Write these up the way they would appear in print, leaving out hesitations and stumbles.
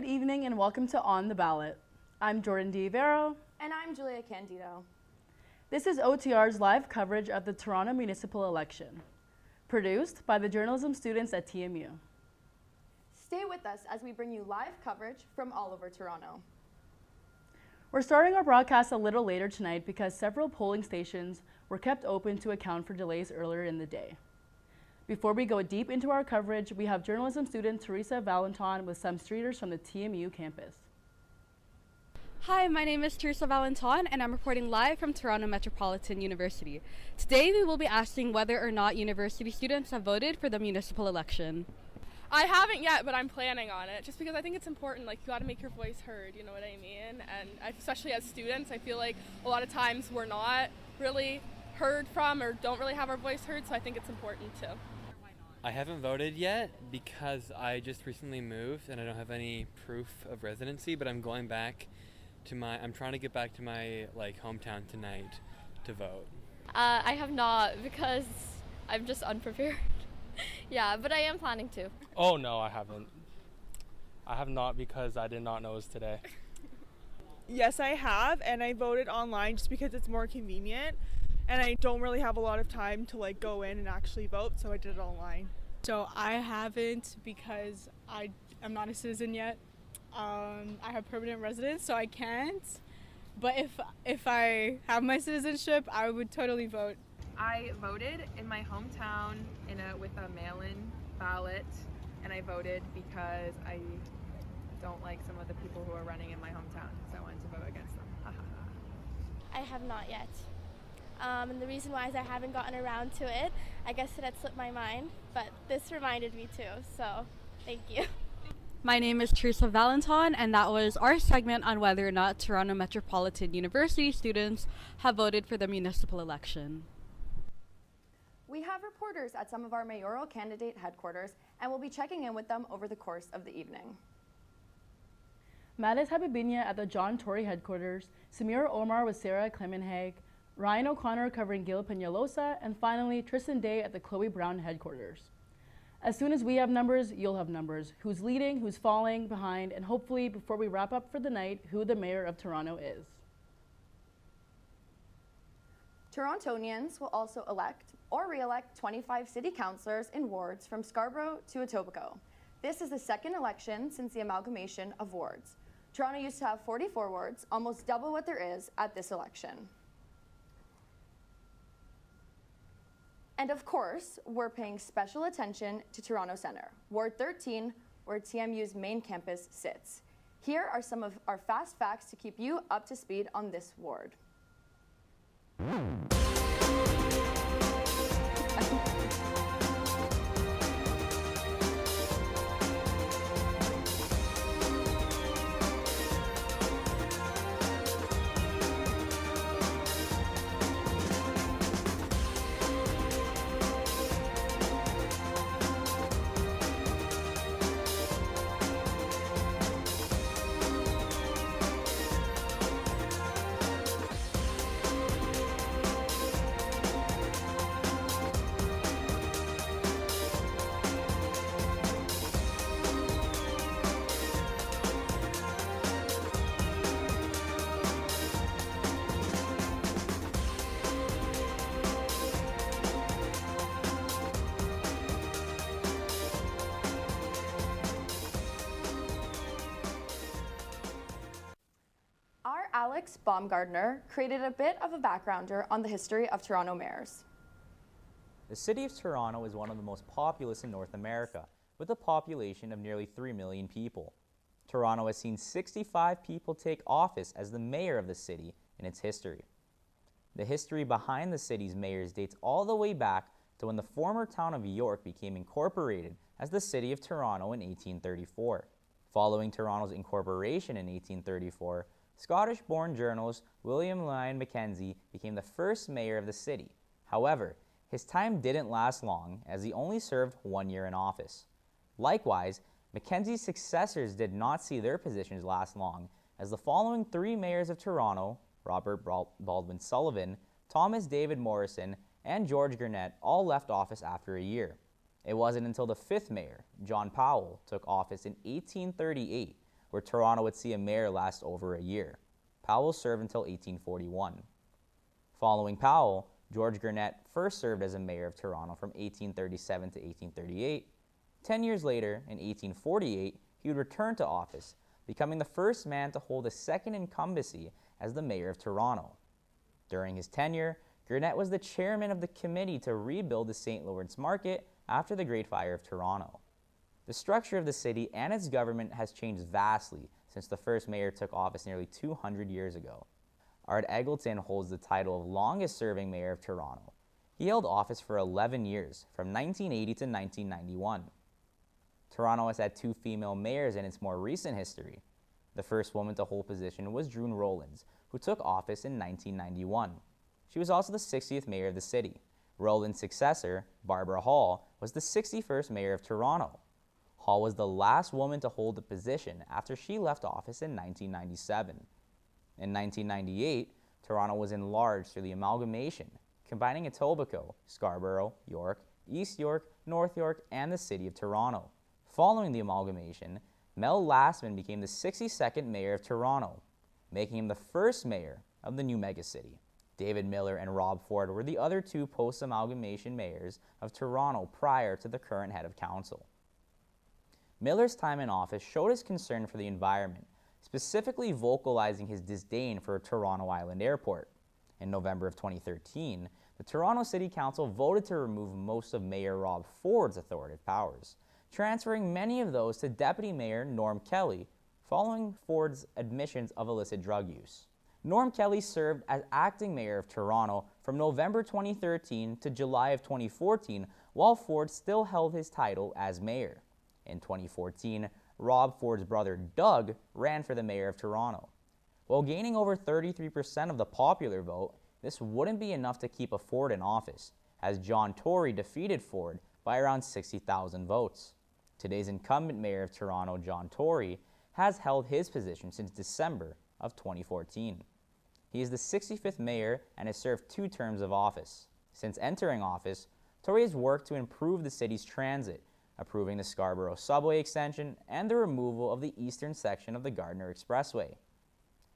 evening and welcome to On the Ballot. I'm Jordan D'Ivero. And I'm Julia Candido. This is OTR's live coverage of the Toronto Municipal election, produced by the journalism students at TMU. Stay with us as we bring you live coverage from all over Toronto. We're starting our broadcast a little later tonight because several polling stations were kept open to account for delays earlier in the day. Before we go deep into our coverage, we have journalism student Teresa Valentin with some streeters from the TMU campus. Hi, my name is Teresa Valentin and I'm reporting live from Toronto Metropolitan University. Today we will be asking whether or not university students have voted for the municipal election. I haven't yet, but I'm planning on it just because I think it's important. Like, you got to make your voice heard, you know what I mean? And especially as students, I feel like a lot of times we're not really heard from or don't really have our voice heard, so I think it's important too. I haven't voted yet because I just recently moved and I don't have any proof of residency, but I'm going back to I'm trying to get back to my hometown tonight to vote. I have not because I'm just unprepared. Yeah, but I am planning to. Oh no, I haven't. I have not because I did not know it was today. Yes, I have, and I voted online just because it's more convenient. And I don't really have a lot of time to go in and actually vote, so I did it online. So I haven't because I am not a citizen yet. I have permanent residence, so I can't. But if I have my citizenship, I would totally vote. I voted in my hometown with a mail-in ballot, and I voted because I don't like some of the people who are running in my hometown, so I wanted to vote against them. I have not yet. And the reason why is I haven't gotten around to it. I guess it had slipped my mind, but this reminded me too, so thank you. My name is Teresa Valentin and that was our segment on whether or not Toronto Metropolitan University students have voted for the municipal election. We have reporters at some of our mayoral candidate headquarters, and we'll be checking in with them over the course of the evening. Matis Habibinya at the John Tory headquarters, Samira Omar with Sarah Clemenhague, Ryan O'Connor covering Gil Peñalosa, and finally Tristan Day at the Chloe Brown headquarters. As soon as we have numbers, you'll have numbers. Who's leading, who's falling behind, and hopefully, before we wrap up for the night, who the mayor of Toronto is. Torontonians will also elect or re-elect 25 city councillors in wards from Scarborough to Etobicoke. This is the second election since the amalgamation of wards. Toronto used to have 44 wards, almost double what there is at this election. And of course, we're paying special attention to Toronto Centre, Ward 13, where TMU's main campus sits. Here are some of our fast facts to keep you up to speed on this ward. Alex Baumgardner created a bit of a backgrounder on the history of Toronto mayors. The city of Toronto is one of the most populous in North America, with a population of nearly 3 million people. Toronto has seen 65 people take office as the mayor of the city in its history. The history behind the city's mayors dates all the way back to when the former town of York became incorporated as the city of Toronto in 1834. Following Toronto's incorporation in 1834, Scottish-born journalist William Lyon Mackenzie became the first mayor of the city. However, his time didn't last long as he only served 1 year in office. Likewise, Mackenzie's successors did not see their positions last long as the following 3 mayors of Toronto, Robert Baldwin Sullivan, Thomas David Morrison, and George Gurnett all left office after a year. It wasn't until the 5th mayor, John Powell, took office in 1838 where Toronto would see a mayor last over a year. Powell served until 1841. Following Powell, George Gurnett first served as a mayor of Toronto from 1837 to 1838. 10 years later, in 1848, he would return to office, becoming the first man to hold a second incumbency as the mayor of Toronto. During his tenure, Gurnett was the chairman of the committee to rebuild the St. Lawrence Market after the Great Fire of Toronto. The structure of the city and its government has changed vastly since the first mayor took office nearly 200 years ago. Art Eggleton holds the title of longest-serving mayor of Toronto. He held office for 11 years, from 1980 to 1991. Toronto has had 2 female mayors in its more recent history. The first woman to hold position was June Rowlands, who took office in 1991. She was also the 60th mayor of the city. Rowland's successor, Barbara Hall, was the 61st mayor of Toronto. Hall was the last woman to hold the position after she left office in 1997. In 1998, Toronto was enlarged through the amalgamation, combining Etobicoke, Scarborough, York, East York, North York, and the City of Toronto. Following the amalgamation, Mel Lastman became the 62nd mayor of Toronto, making him the first mayor of the new megacity. David Miller and Rob Ford were the other 2 post-amalgamation mayors of Toronto prior to the current head of council. Miller's time in office showed his concern for the environment, specifically vocalizing his disdain for Toronto Island Airport. In November of 2013, the Toronto City Council voted to remove most of Mayor Rob Ford's authoritative powers, transferring many of those to Deputy Mayor Norm Kelly, following Ford's admissions of illicit drug use. Norm Kelly served as acting mayor of Toronto from November 2013 to July of 2014, while Ford still held his title as mayor. In 2014, Rob Ford's brother Doug ran for the mayor of Toronto. While gaining over 33% of the popular vote, this wouldn't be enough to keep a Ford in office, as John Tory defeated Ford by around 60,000 votes. Today's incumbent mayor of Toronto, John Tory, has held his position since December of 2014. He is the 65th mayor and has served 2 terms of office. Since entering office, Tory has worked to improve the city's transit, approving the Scarborough subway extension and the removal of the eastern section of the Gardiner Expressway.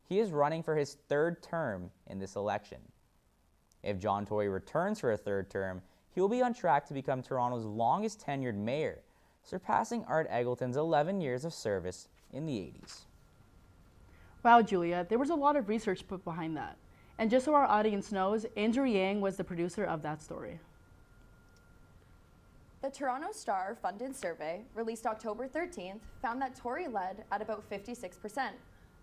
He is running for his 3rd term in this election. If John Tory returns for a 3rd term, he will be on track to become Toronto's longest tenured mayor, surpassing Art Eggleton's 11 years of service in the 80s. Wow, Julia, there was a lot of research put behind that. And just so our audience knows, Andrew Yang was the producer of that story. The Toronto Star funded survey, released October 13th, found that Tory led at about 56%,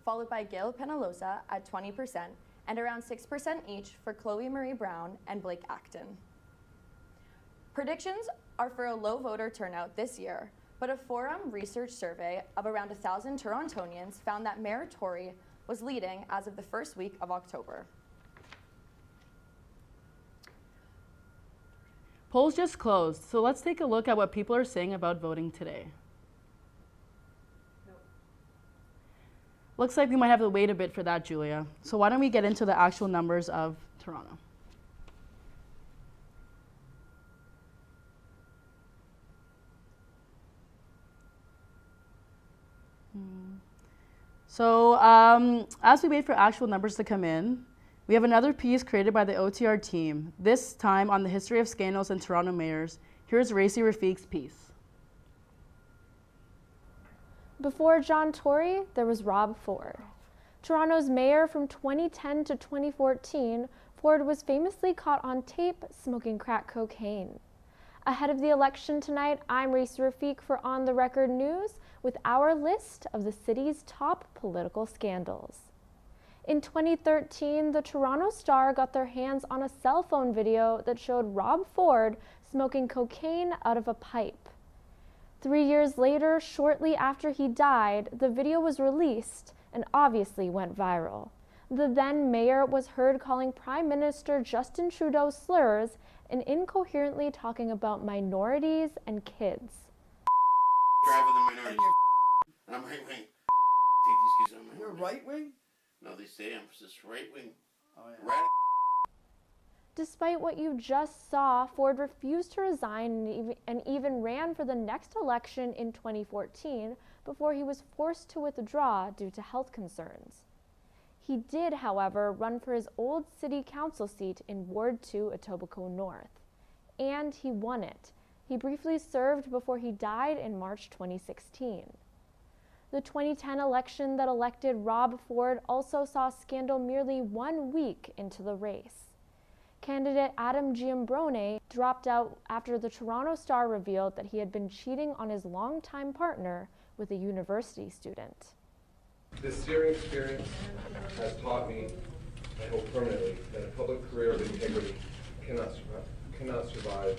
followed by Gil Penalosa at 20%, and around 6% each for Chloe Marie Brown and Blake Acton. Predictions are for a low voter turnout this year, but a Forum research survey of around 1,000 Torontonians found that Mayor Tory was leading as of the first week of October. Polls just closed, so let's take a look at what people are saying about voting today. Looks like we might have to wait a bit for that, Julia. So why don't we get into the actual numbers of Toronto? So as we wait for actual numbers to come in, we have another piece created by the OTR team, this time on the history of scandals and Toronto mayors. Here's Racy Rafiq's piece. Before John Tory, there was Rob Ford. Toronto's mayor from 2010 to 2014, Ford was famously caught on tape smoking crack cocaine. Ahead of the election tonight, I'm Racy Rafiq for On the Record News with our list of the city's top political scandals. In 2013, the Toronto Star got their hands on a cell phone video that showed Rob Ford smoking cocaine out of a pipe. 3 years later, shortly after he died, the video was released and obviously went viral. The then mayor was heard calling Prime Minister Justin Trudeau slurs and incoherently talking about minorities and kids. Driving the minorities. I'm right wing. Take these kids on my You're right wing? No, they say I'm just right wing. Oh, yeah. Radical. Despite what you just saw, Ford refused to resign and even ran for the next election in 2014, before he was forced to withdraw due to health concerns. He did, however, run for his old city council seat in Ward 2, Etobicoke North, and he won it. He briefly served before he died in March 2016. The 2010 election that elected Rob Ford also saw scandal merely 1 week into the race. Candidate Adam Giambrone dropped out after the Toronto Star revealed that he had been cheating on his longtime partner with a university student. This searing experience has taught me, I hope permanently, that a public career of integrity cannot survive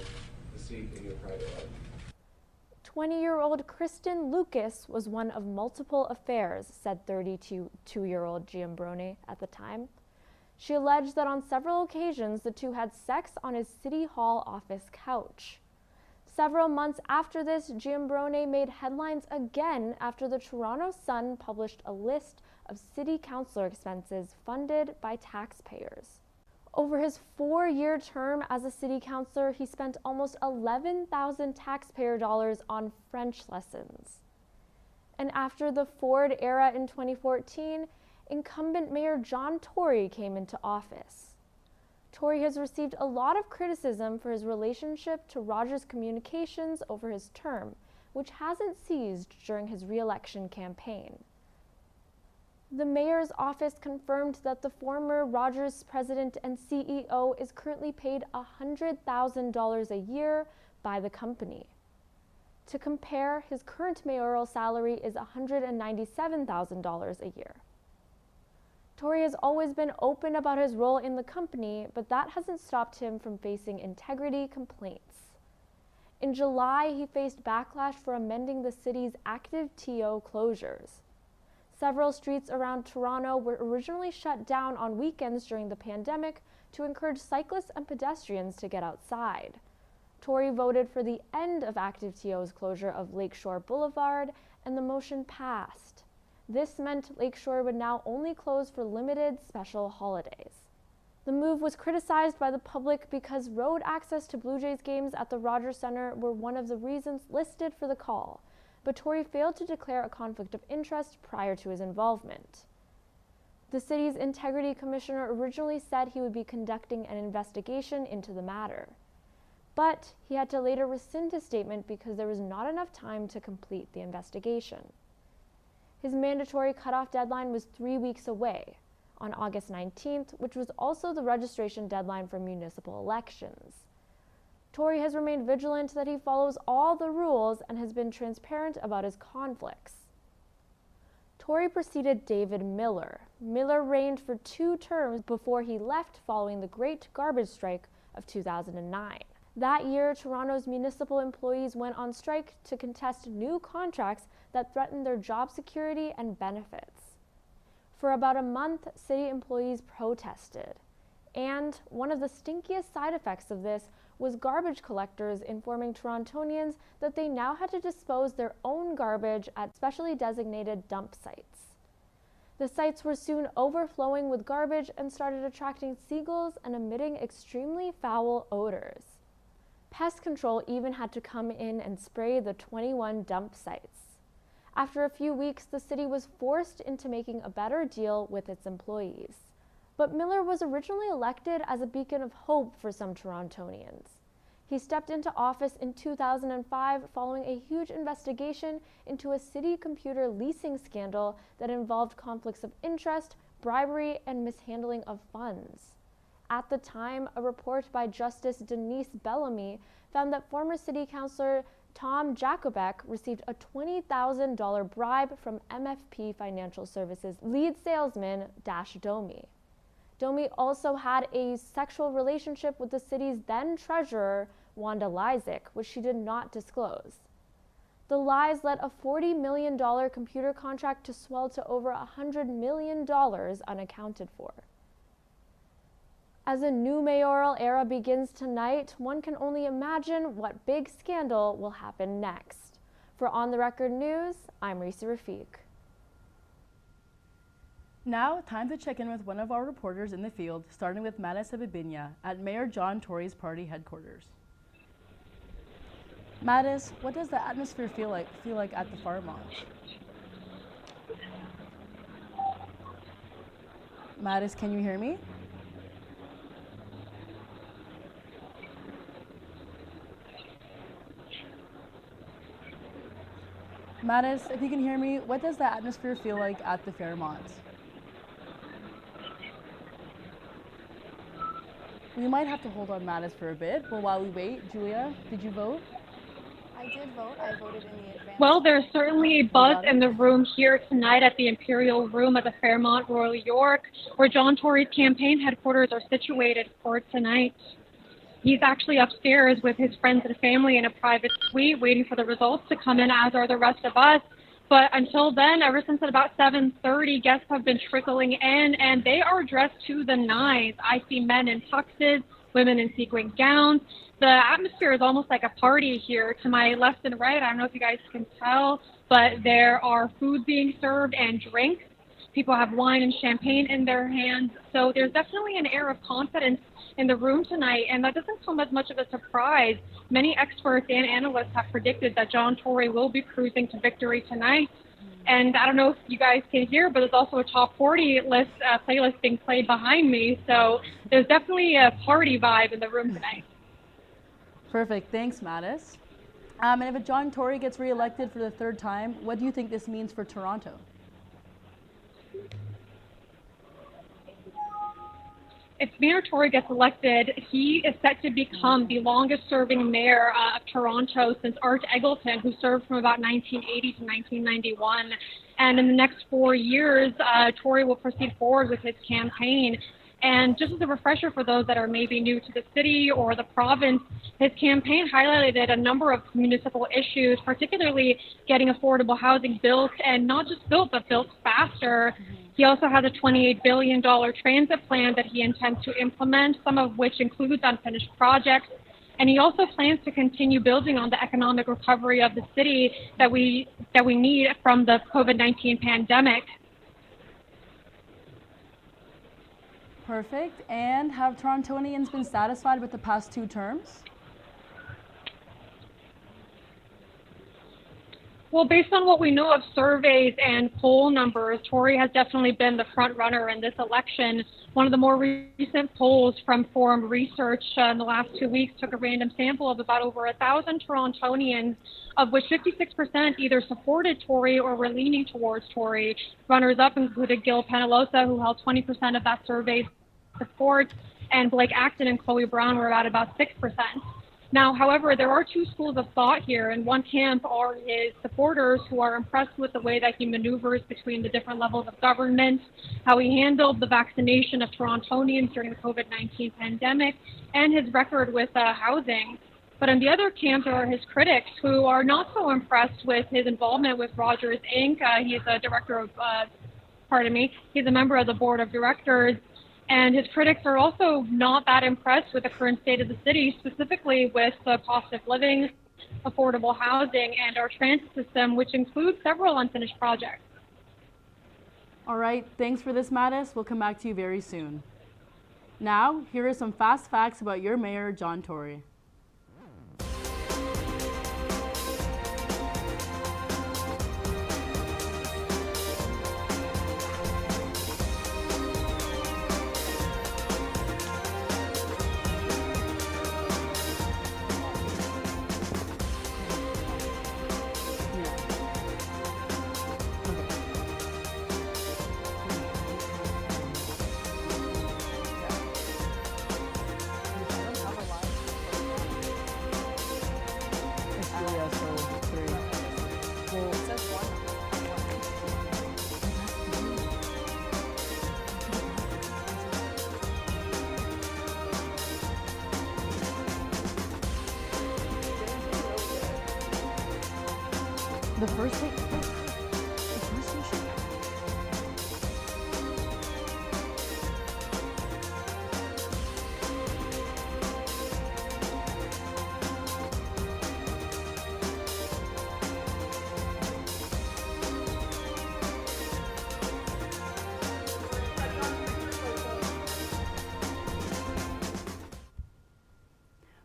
deceit in your private life. 20-year-old Kristen Lucas was one of multiple affairs, said 32-year-old Giambrone at the time. She alleged that on several occasions the two had sex on his City Hall office couch. Several months after this, Giambrone made headlines again after the Toronto Sun published a list of city councillor expenses funded by taxpayers. Over his 4-year term as a city councillor, he spent almost 11,000 taxpayer dollars on French lessons. And after the Ford era in 2014, incumbent Mayor John Tory came into office. Tory has received a lot of criticism for his relationship to Rogers Communications over his term, which hasn't ceased during his re-election campaign. The mayor's office confirmed that the former Rogers president and CEO is currently paid $100,000 a year by the company. To compare, his current mayoral salary is $197,000 a year. Tory has always been open about his role in the company, but that hasn't stopped him from facing integrity complaints. In July, he faced backlash for amending the city's active TO closures. Several streets around Toronto were originally shut down on weekends during the pandemic to encourage cyclists and pedestrians to get outside. Tory voted for the end of active TO's closure of Lakeshore Boulevard, and the motion passed. This meant Lakeshore would now only close for limited special holidays. The move was criticized by the public because road access to Blue Jays games at the Rogers Centre were one of the reasons listed for the call, but Tory failed to declare a conflict of interest prior to his involvement. The city's integrity commissioner originally said he would be conducting an investigation into the matter, but he had to later rescind his statement because there was not enough time to complete the investigation. His mandatory cutoff deadline was 3 weeks away, on August 19th, which was also the registration deadline for municipal elections. Tory has remained vigilant that he follows all the rules and has been transparent about his conflicts. Tory preceded David Miller. Miller reigned for 2 terms before he left following the Great Garbage Strike of 2009. That year, Toronto's municipal employees went on strike to contest new contracts that threatened their job security and benefits. For about a month, city employees protested. And one of the stinkiest side effects of this was garbage collectors informing Torontonians that they now had to dispose their own garbage at specially designated dump sites. The sites were soon overflowing with garbage and started attracting seagulls and emitting extremely foul odors. Pest control even had to come in and spray the 21 dump sites. After a few weeks, the city was forced into making a better deal with its employees. But Miller was originally elected as a beacon of hope for some Torontonians. He stepped into office in 2005 following a huge investigation into a city computer leasing scandal that involved conflicts of interest, bribery, and mishandling of funds. At the time, a report by Justice Denise Bellamy found that former city councillor Tom Jacobek received a $20,000 bribe from MFP Financial Services lead salesman Dash Domi. Domi also had a sexual relationship with the city's then treasurer, Wanda Lysick, which she did not disclose. The lies led a $40 million computer contract to swell to over $100 million unaccounted for. As a new mayoral era begins tonight, one can only imagine what big scandal will happen next. For On the Record News, I'm Risa Rafiq. Now, time to check in with one of our reporters in the field, starting with Mattis Abibinya at Mayor John Tory's party headquarters. Mattis, what does the atmosphere feel like at the farm launch? Mattis, can you hear me? Mattis, if you can hear me, what does the atmosphere feel like at the Fairmont? We might have to hold on Mattis for a bit, but while we wait, Julia, did you vote? I did vote. I voted in the advance. Well, there's certainly a buzz in the room here tonight at the Imperial Room at the Fairmont Royal York, where John Tory's campaign headquarters are situated for tonight. He's actually upstairs with his friends and family in a private suite waiting for the results to come in, as are the rest of us. But until then, ever since at about 7:30, guests have been trickling in, and they are dressed to the nines. I see men in tuxes, women in sequin gowns. The atmosphere is almost like a party here. To my left and right, I don't know if you guys can tell, but there are food being served and drinks. People have wine and champagne in their hands. So there's definitely an air of confidence in the room tonight, and that doesn't come as much of a surprise. Many experts and analysts have predicted that John Tory will be cruising to victory tonight. And I don't know if you guys can hear, but there's also a top 40 list playlist being played behind me. So there's definitely a party vibe in the room tonight. Perfect. Thanks, Mattis. And if John Tory gets reelected for the third time, what do you think this means for Toronto? If Mayor Tory gets elected, he is set to become the longest-serving mayor of Toronto since Art Eggleton, who served from about 1980 to 1991. And in the next 4 years, Tory will proceed forward with his campaign. And just as a refresher for those that are maybe new to the city or the province, his campaign highlighted a number of municipal issues, particularly getting affordable housing built, and not just built, but built faster. He also has a $28 billion transit plan that he intends to implement, some of which includes unfinished projects. And he also plans to continue building on the economic recovery of the city that we need from the COVID-19 pandemic. Perfect. And have Torontonians been satisfied with the past 2 terms? Well, based on what we know of surveys and poll numbers, Tory has definitely been the front runner in this election. One of the more recent polls from Forum Research in the last 2 weeks took a random sample of about over 1,000 Torontonians, of which 56% either supported Tory or were leaning towards Tory. Runners-up included Gil Penalosa, who held 20% of that survey's support, and Blake Acton and Chloe Brown were at about 6%. Now, however, there are 2 schools of thought here. In one camp are his supporters, who are impressed with the way that he maneuvers between the different levels of government, how he handled the vaccination of Torontonians during the COVID-19 pandemic, and his record with housing. But in the other camp, there are his critics, who are not so impressed with his involvement with Rogers Inc. He's a director of, he's a member of the board of directors. And his critics are also not that impressed with the current state of the city, specifically with the cost of living, affordable housing, and our transit system, which includes several unfinished projects. All right, thanks for this, Mattis. We'll come back to you very soon. Now, here are some fast facts about your mayor, John Tory. The first thing,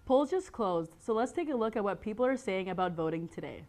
polls just closed, so let's take a look at what people are saying about voting today.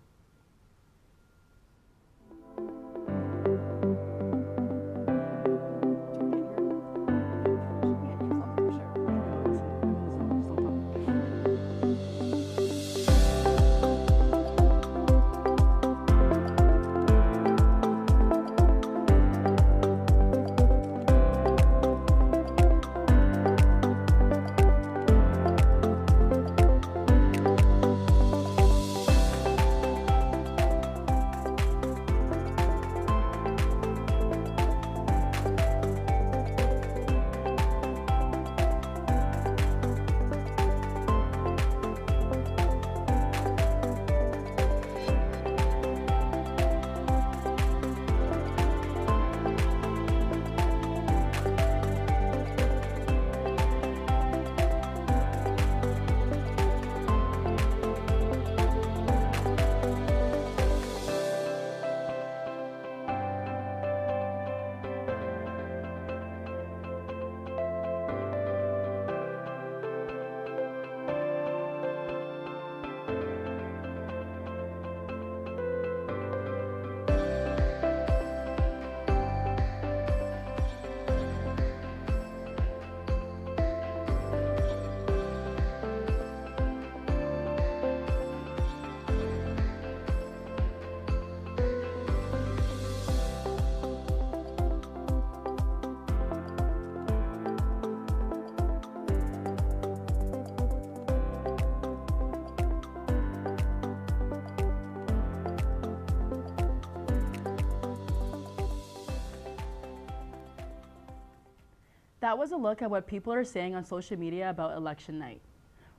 That was a look at what people are saying on social media about election night.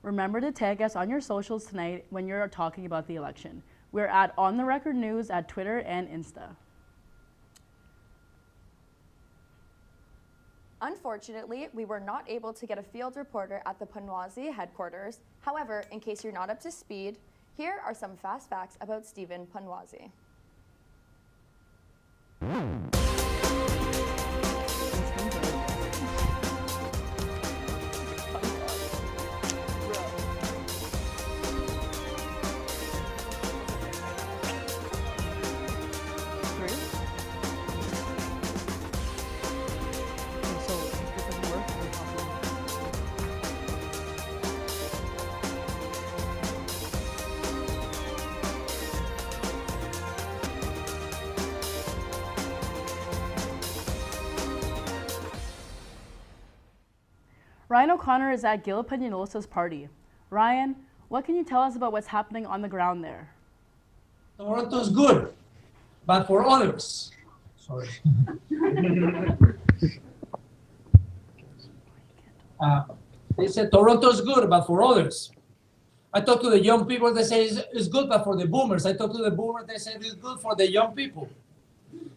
Remember to tag us on your socials tonight when you're talking about the election. We're at On The Record News at Twitter and Insta. Unfortunately, we were not able to get a field reporter at the Panwazi headquarters. However, in case you're not up to speed, here are some fast facts about Stephen Panwazi. Ryan O'Connor is at Gil Peñalosa's party. Ryan, what can you tell us about what's happening on the ground there? Toronto's good, but for others. Sorry. They said Toronto's good, but for others. I talked to the young people, they say it's good, but for the boomers. I talked to the boomers, they said it's good for the young people.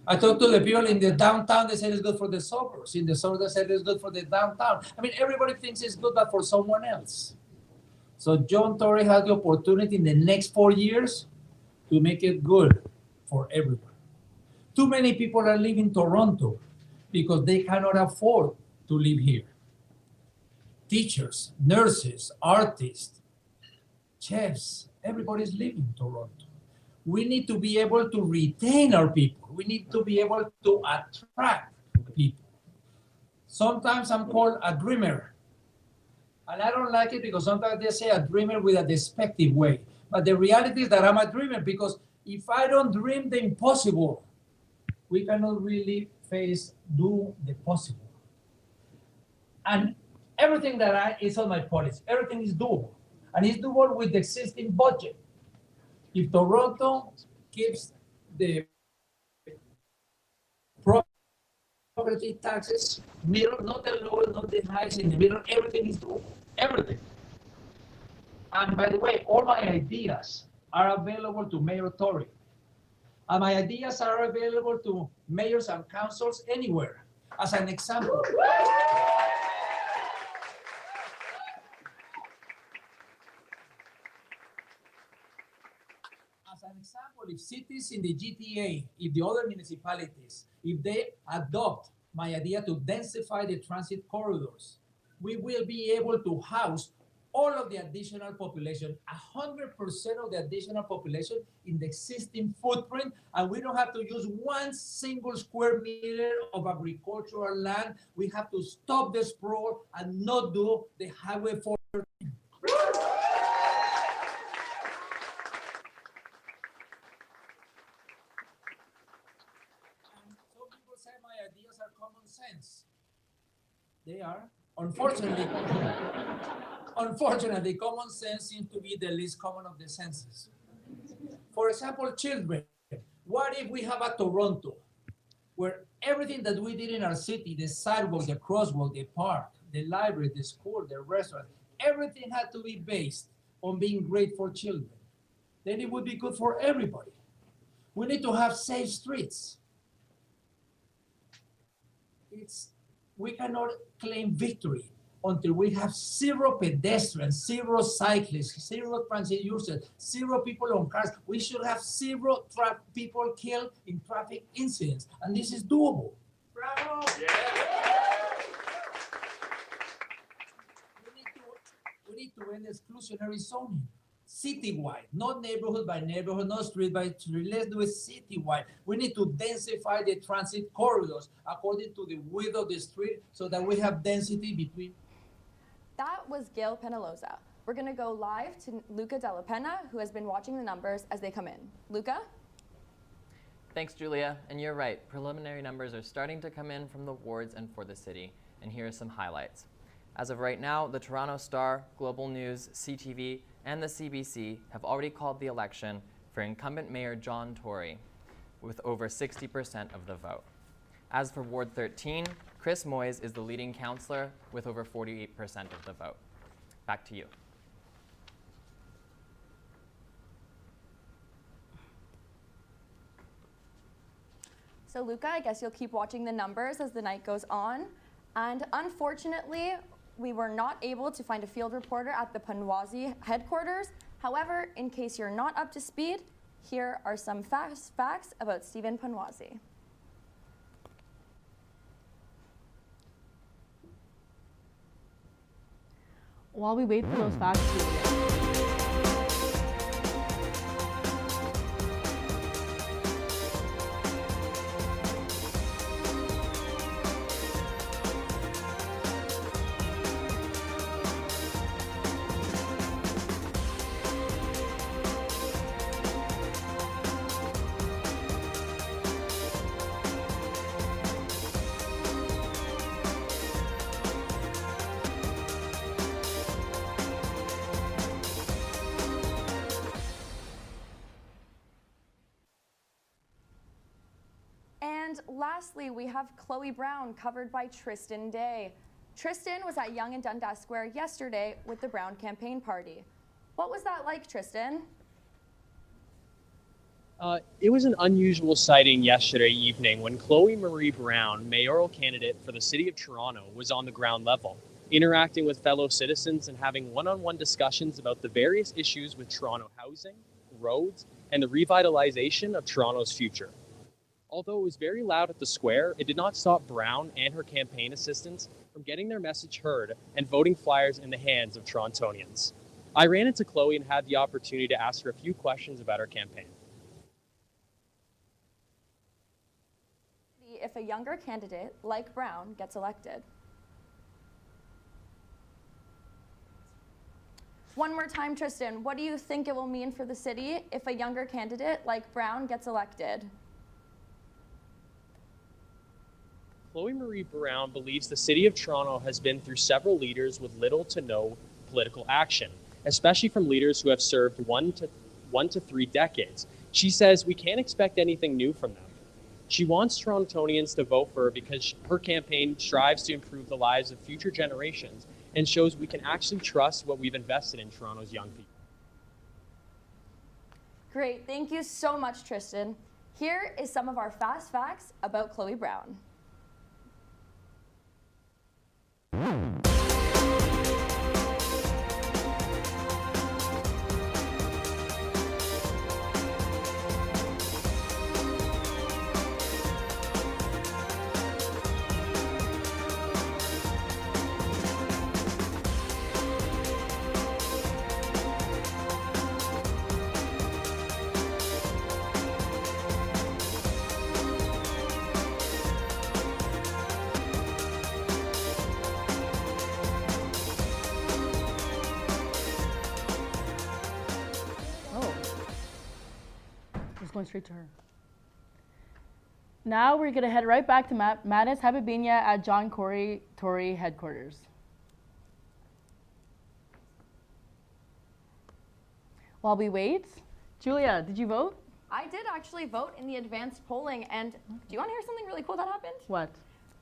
I talked to the people in the downtown, they said it's good for the suburbs. In the suburbs, they said it's good for the downtown. I mean, everybody thinks it's good, but for someone else. So John Tory has the opportunity in the next 4 years to make it good for everyone. Too many people are leaving Toronto because they cannot afford to live here. Teachers, nurses, artists, chefs, everybody's leaving Toronto. We need to be able to retain our people. We need to be able to attract people. Sometimes I'm called a dreamer. And I don't like it because sometimes they say a dreamer with a despective way. But the reality is that I'm a dreamer because if I don't dream the impossible, we cannot really do the possible. And everything is on my policy. Everything is doable. And it's doable with the existing budget. If Toronto keeps the property taxes middle, not the lowest, not the highest, in the middle, everything is doable. Everything. And by the way, all my ideas are available to Mayor Tory. And my ideas are available to mayors and councils anywhere. As an example. As an example, if cities in the GTA, if the other municipalities, if they adopt my idea to densify the transit corridors, we will be able to house all of the additional population, 100% of the additional population in the existing footprint, and we don't have to use 1 single square meter of agricultural land. We have to stop the sprawl and not do the Highway 4. Some people say my ideas are common sense. They are. Unfortunately, common sense seems to be the least common of the senses. For example, children. What if we have a Toronto where everything that we did in our city, the sidewalk, the crosswalk, the park, the library, the school, the restaurant, everything had to be based on being great for children? Then it would be good for everybody. We need to have safe streets. We cannot claim victory until we have 0 pedestrians, 0 cyclists, 0 transit users, 0 people on cars. We should have 0 people killed in traffic incidents, and this is doable. Bravo! Yeah. We need to end exclusionary zoning. Citywide, not neighborhood by neighborhood, not street by street. Let's do it citywide. We need to densify the transit corridors according to the width of the street so that we have density between. That was Gil Peñalosa. We're going to go live to Luca Della Pena, who has been watching the numbers as they come in. Luca? Thanks, Julia. And you're right, preliminary numbers are starting to come in from the wards and for the city. And here are some highlights. As of right now, the Toronto Star, Global News, CTV, and the CBC have already called the election for incumbent Mayor John Tory with over 60% of the vote. As for Ward 13, Chris Moyes is the leading councillor with over 48% of the vote. Back to you. So Luca, I guess you'll keep watching the numbers as the night goes on. And unfortunately, we were not able to find a field reporter at the Panwazi headquarters. However, in case you're not up to speed, here are some facts about Stephen Panwazi. While we wait for those facts, And lastly, we have Chloe Brown, covered by Tristan Day. Tristan was at Yonge and Dundas Square yesterday with the Brown campaign party. What was that like, Tristan? It was an unusual sighting yesterday evening when Chloe Marie Brown, mayoral candidate for the City of Toronto, was on the ground level, interacting with fellow citizens and having one-on-one discussions about the various issues with Toronto housing, roads, and the revitalization of Toronto's future. Although it was very loud at the square, it did not stop Brown and her campaign assistants from getting their message heard and voting flyers in the hands of Torontonians. I ran into Chloe and had the opportunity to ask her a few questions about her campaign. If a younger candidate like Brown gets elected. One more time, Tristan, what do you think it will mean for the city if a younger candidate like Brown gets elected? Chloe Marie Brown believes the City of Toronto has been through several leaders with little to no political action, especially from leaders who have served one to 3 decades. She says we can't expect anything new from them. She wants Torontonians to vote for her because her campaign strives to improve the lives of future generations and shows we can actually trust what we've invested in Toronto's young people. Great, thank you so much, Tristan. Here is some of our fast facts about Chloe Brown. Going straight to her. Now we're going to head right back to Madness Habibinya at John Tory headquarters. While we wait, Julia, did you vote? I did actually vote in the advanced polling, and do you want to hear something really cool that happened? What?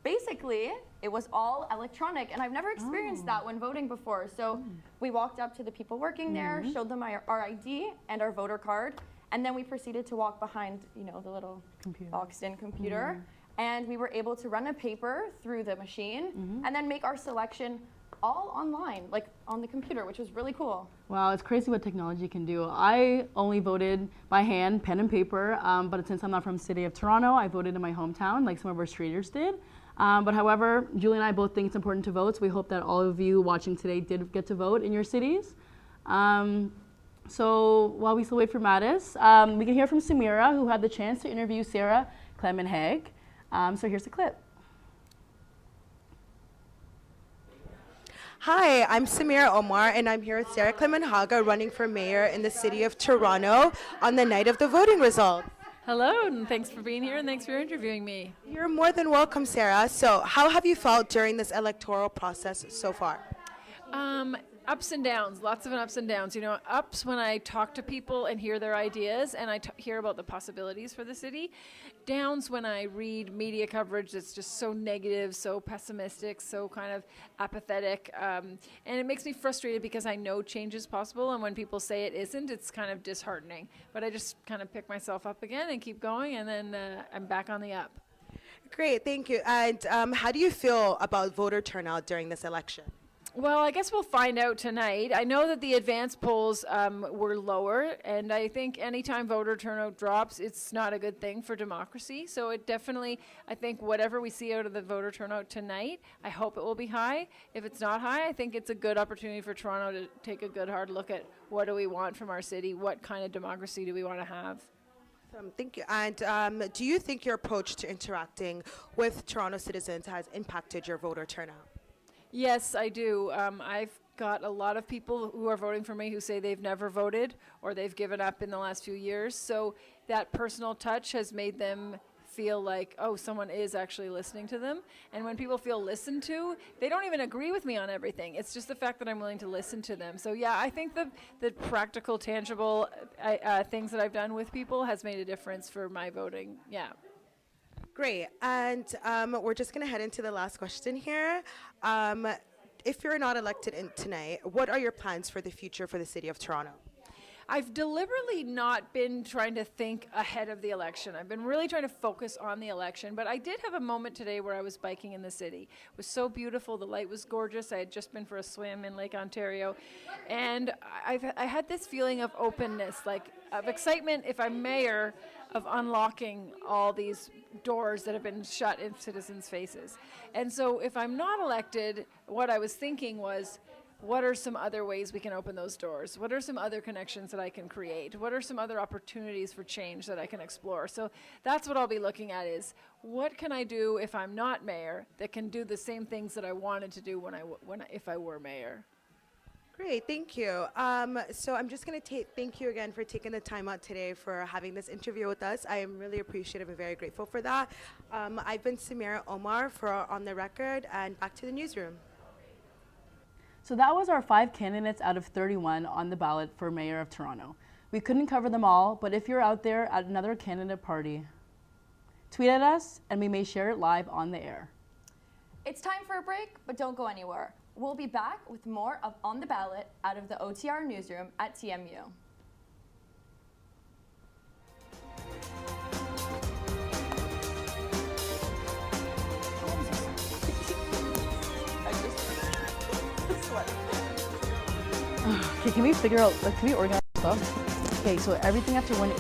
Basically, it was all electronic, and I've never experienced that when voting before. So we walked up to the people working there, showed them our ID and our voter card, and then we proceeded to walk behind, the little boxed-in computer, and we were able to run a paper through the machine and then make our selection all online, like on the computer, which was really cool. Wow, it's crazy what technology can do. I only voted by hand, pen and paper, but since I'm not from the City of Toronto, I voted in my hometown, like some of our streeters did. But however, Julie and I both think it's important to vote, so we hope that all of you watching today did get to vote in your cities. So while we still wait for Mattis, we can hear from Samira, who had the chance to interview Sarah Clement-Hague. So here's a clip. Hi, I'm Samira Omar, and I'm here with Sarah Clement-Hague, running for mayor in the City of Toronto on the night of the voting results. Hello, and thanks for being here, and thanks for interviewing me. You're more than welcome, Sarah. So how have you felt during this electoral process so far? Ups and downs, lots of ups and downs. You know, ups when I talk to people and hear their ideas and I hear about the possibilities for the city. Downs when I read media coverage that's just so negative, so pessimistic, so kind of apathetic. And it makes me frustrated because I know change is possible, and when people say it isn't, it's kind of disheartening. But I just kind of pick myself up again and keep going, and then I'm back on the up. Great, thank you. And how do you feel about voter turnout during this election? Well, I guess we'll find out tonight. I know that the advance polls were lower, and I think anytime voter turnout drops, it's not a good thing for democracy. So it definitely, I think whatever we see out of the voter turnout tonight, I hope it will be high. If it's not high, I think it's a good opportunity for Toronto to take a good hard look at what do we want from our city, what kind of democracy do we want to have. Thank you. And do you think your approach to interacting with Toronto citizens has impacted your voter turnout? Yes, I do. I've got a lot of people who are voting for me who say they've never voted or they've given up in the last few years. So that personal touch has made them feel like, oh, someone is actually listening to them. And when people feel listened to, they don't even agree with me on everything. It's just the fact that I'm willing to listen to them. So yeah, I think the practical, tangible things that I've done with people has made a difference for my voting. Yeah. Great. And we're just going to head into the last question here. If you're not elected tonight, what are your plans for the future for the city of Toronto? I've deliberately not been trying to think ahead of the election. I've been really trying to focus on the election, but I did have a moment today where I was biking in the city. It was so beautiful. The light was gorgeous. I had just been for a swim in Lake Ontario, and I had this feeling of openness, like of excitement if I'm mayor, of unlocking all these doors that have been shut in citizens' faces. And so if I'm not elected, what I was thinking was, what are some other ways we can open those doors? What are some other connections that I can create? What are some other opportunities for change that I can explore? So that's what I'll be looking at is, what can I do if I'm not mayor that can do the same things that I wanted to do if I were mayor? Great, thank you. So I'm just going to thank you again for taking the time out today for having this interview with us. I am really appreciative and very grateful for that. I've been Samira Omar for On the Record, and back to the newsroom. So that was our 5 candidates out of 31 on the ballot for Mayor of Toronto. We couldn't cover them all, but if you're out there at another candidate party, tweet at us and we may share it live on the air. It's time for a break, but don't go anywhere. We'll be back with more of On the Ballot out of the OTR newsroom at TMU. Okay, can we figure out, can we organize stuff? Okay, so everything after one.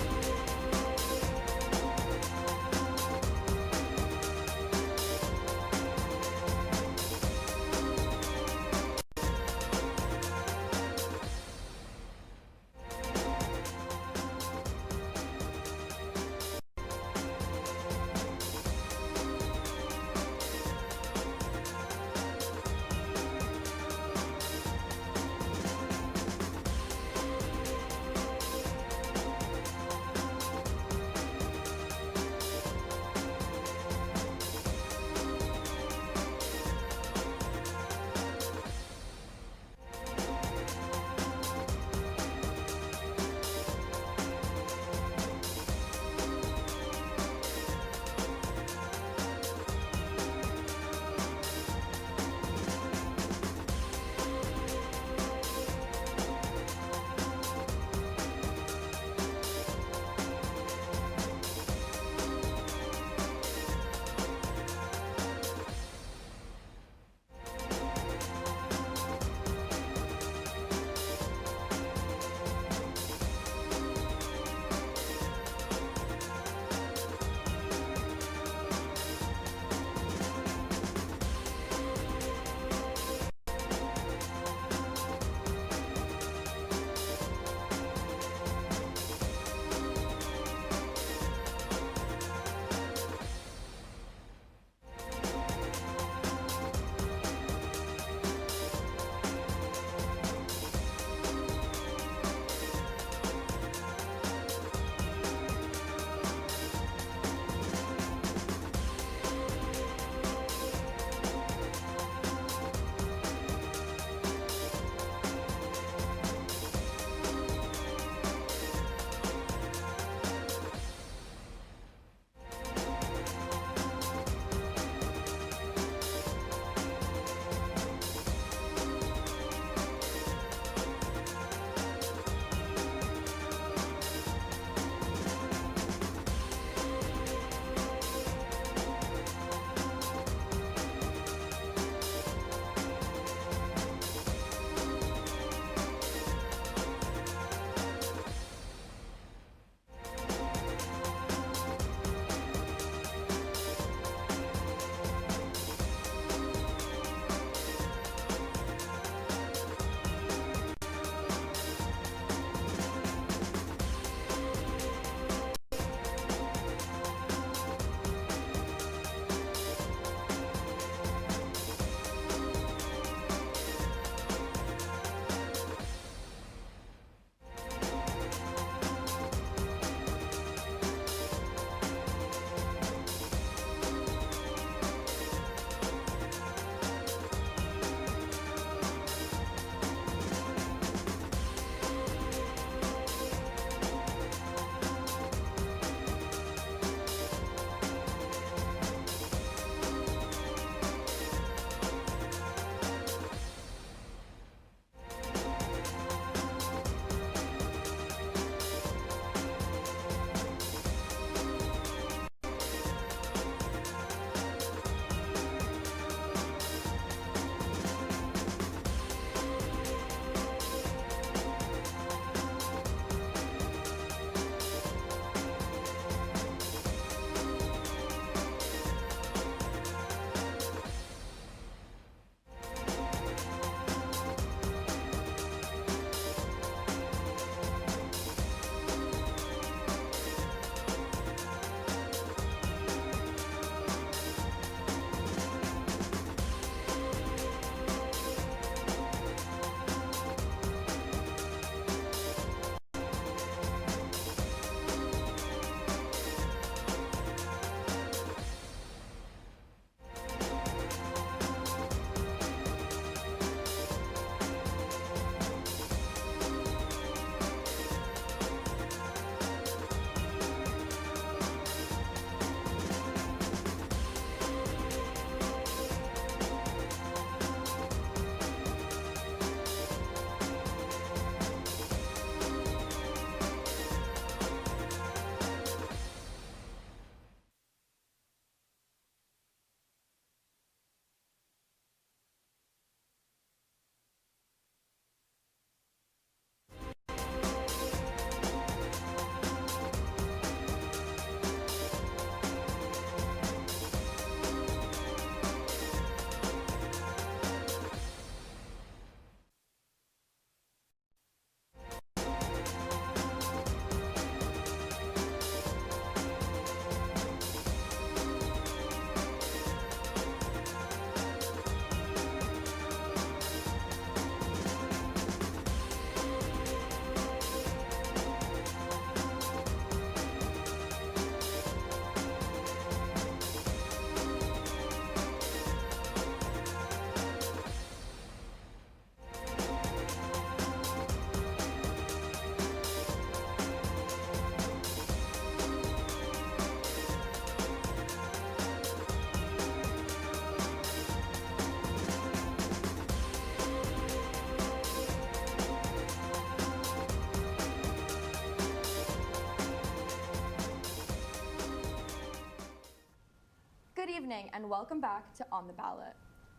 evening and welcome back to On the Ballot.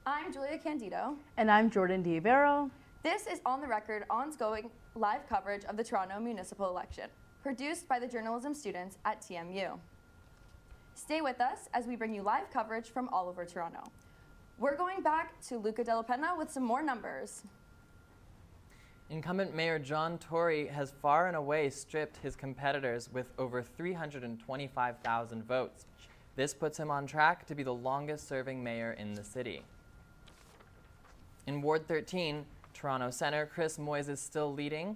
I'm Julia Candido. And I'm Jordan D'Ivero. This is On the Record, ongoing live coverage of the Toronto municipal election, produced by the journalism students at TMU. Stay with us as we bring you live coverage from all over Toronto. We're going back to Luca Della Penna with some more numbers. Incumbent Mayor John Tory has far and away stripped his competitors with over 325,000 votes. This puts him on track to be the longest-serving mayor in the city. In Ward 13, Toronto Centre, Chris Moyes is still leading,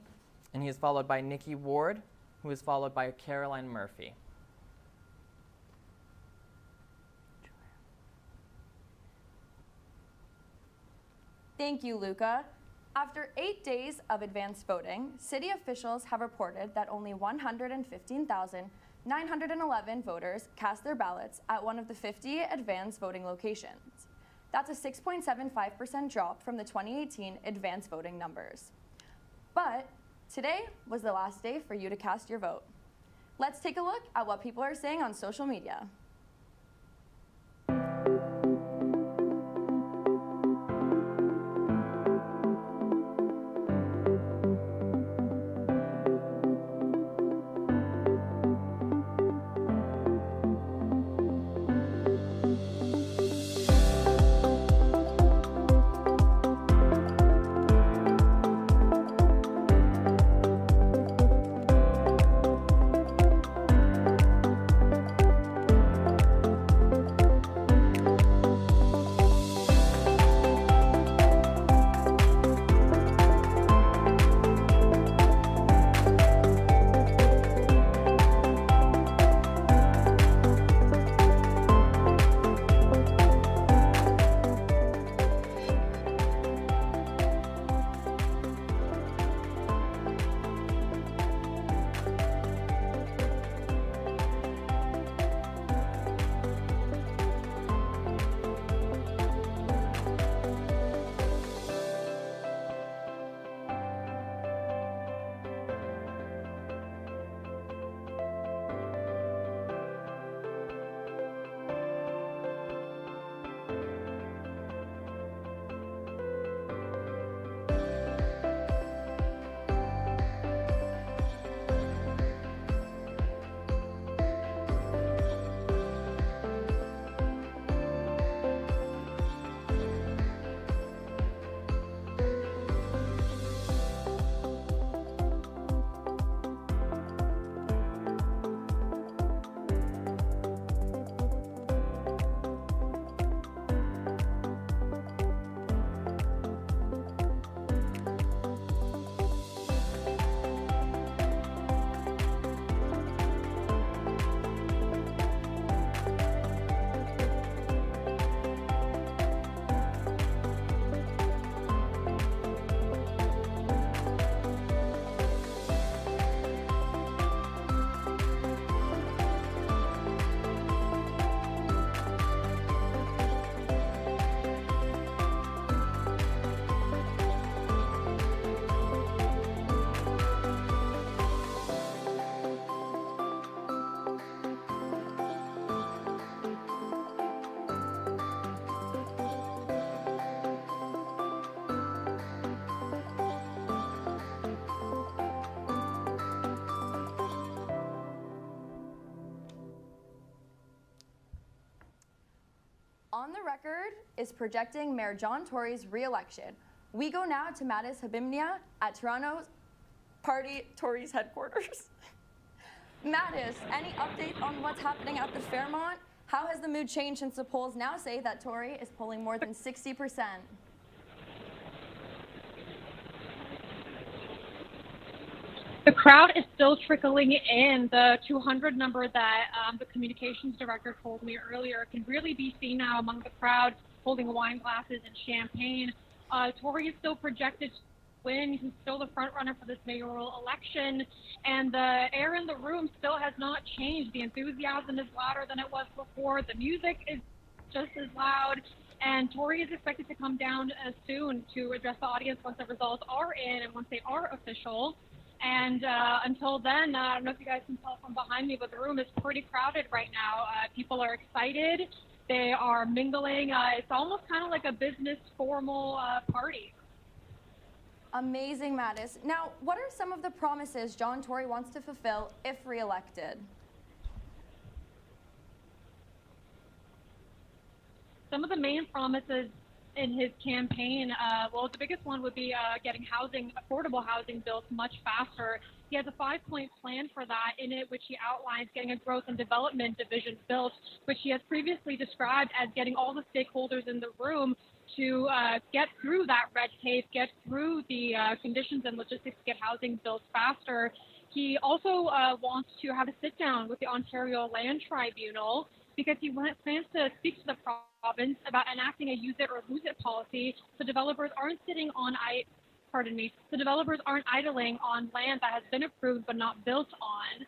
and he is followed by Nikki Ward, who is followed by Caroline Murphy. Thank you, Luca. After 8 days of advanced voting, city officials have reported that only 115,911 voters cast their ballots at one of the 50 advanced voting locations. That's a 6.75% drop from the 2018 advanced voting numbers. But today was the last day for you to cast your vote. Let's take a look at what people are saying on social media. On the Record is projecting Mayor John Tory's re-election. We go now to Mattis Habimnia at Toronto's Party Tory's headquarters. Mattis, any update on what's happening at the Fairmont? How has the mood changed since the polls now say that Tory is polling more than 60%? The crowd is still trickling in. The 200 number that the communications director told me earlier can really be seen now among the crowd holding wine glasses and champagne. Tory is still projected to win. He's still the front runner for this mayoral election, and the air in the room still has not changed. The enthusiasm is louder than it was before. The music is just as loud, and Tory is expected to come down soon to address the audience once the results are in and once they are official. And until then, I don't know if you guys can tell from behind me, but the room is pretty crowded right now. People are excited. They are mingling. It's almost kind of like a business formal party. Amazing, Mattis. Now, what are some of the promises John Tory wants to fulfill if reelected? Some of the main promises in his campaign, well, the biggest one would be getting affordable housing built much faster. He has a 5-point plan for that in it, which he outlines getting a growth and development division built, which he has previously described as getting all the stakeholders in the room to get through that red tape, get through the conditions and logistics to get housing built faster. He also wants to have a sit down with the Ontario Land Tribunal because he plans to speak to the province about enacting a use it or lose it policy so developers aren't idling on land that has been approved but not built on.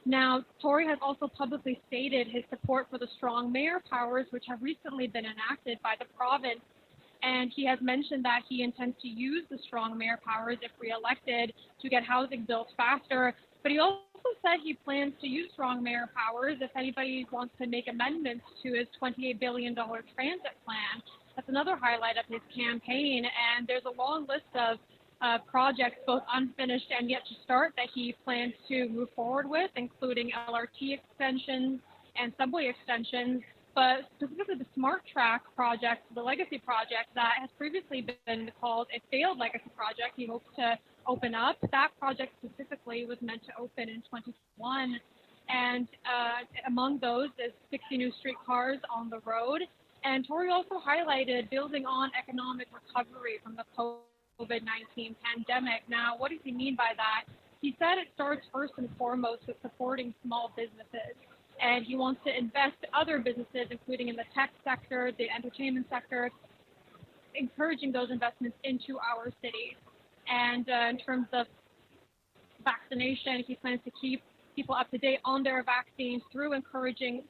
Now, Tory has also publicly stated his support for the strong mayor powers, which have recently been enacted by the province. And he has mentioned that he intends to use the strong mayor powers if reelected to get housing built faster. But he also said he plans to use strong mayor powers if anybody wants to make amendments to his $28 billion transit plan. That's another highlight of his campaign. And there's a long list of projects, both unfinished and yet to start, that he plans to move forward with, including LRT extensions and subway extensions. But specifically the Smart Track project, the legacy project that has previously been called a failed legacy project, he hopes to open up. That project specifically was meant to open in 2021. And among those is 60 new streetcars on the road. And Tory also highlighted building on economic recovery from the COVID-19 pandemic. Now, what does he mean by that? He said it starts first and foremost with supporting small businesses. And he wants to invest other businesses, including in the tech sector, the entertainment sector, encouraging those investments into our cities. And in terms of vaccination, he plans to keep people up to date on their vaccines through encouraging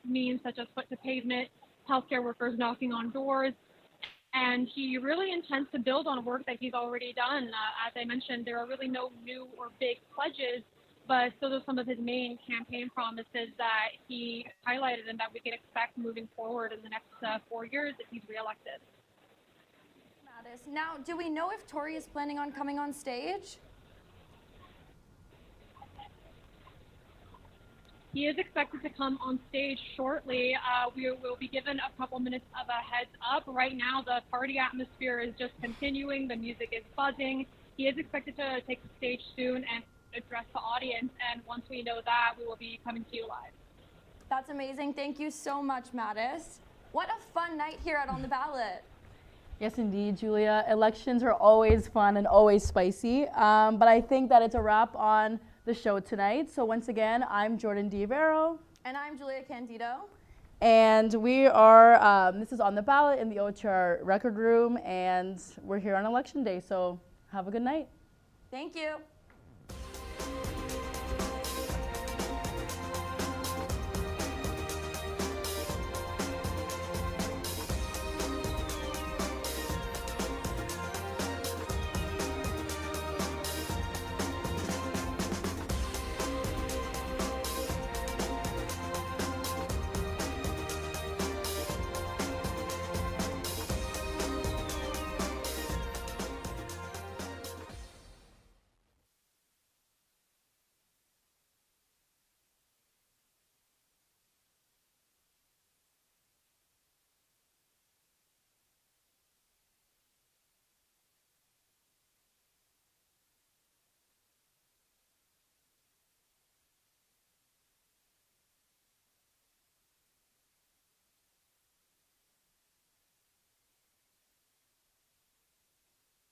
means such as foot to pavement, healthcare workers knocking on doors. And he really intends to build on work that he's already done. As I mentioned, there are really no new or big pledges, but those are some of his main campaign promises that he highlighted and that we can expect moving forward in the next 4 years if he's reelected. Now, do we know if Tory is planning on coming on stage? He is expected to come on stage shortly. We will be given a couple minutes of a heads up. Right now, the party atmosphere is just continuing. The music is buzzing. He is expected to take the stage soon and address the audience. And once we know that, we will be coming to you live. That's amazing. Thank you so much, Mattis. What a fun night here at On the Ballot. Yes, indeed, Julia. Elections are always fun and always spicy. But I think that it's a wrap on the show tonight. So once again, I'm Jordan D'Ivero. And I'm Julia Candido. And we are, this is On the Ballot in the OTR Record Room, and we're here on Election Day. So have a good night. Thank you.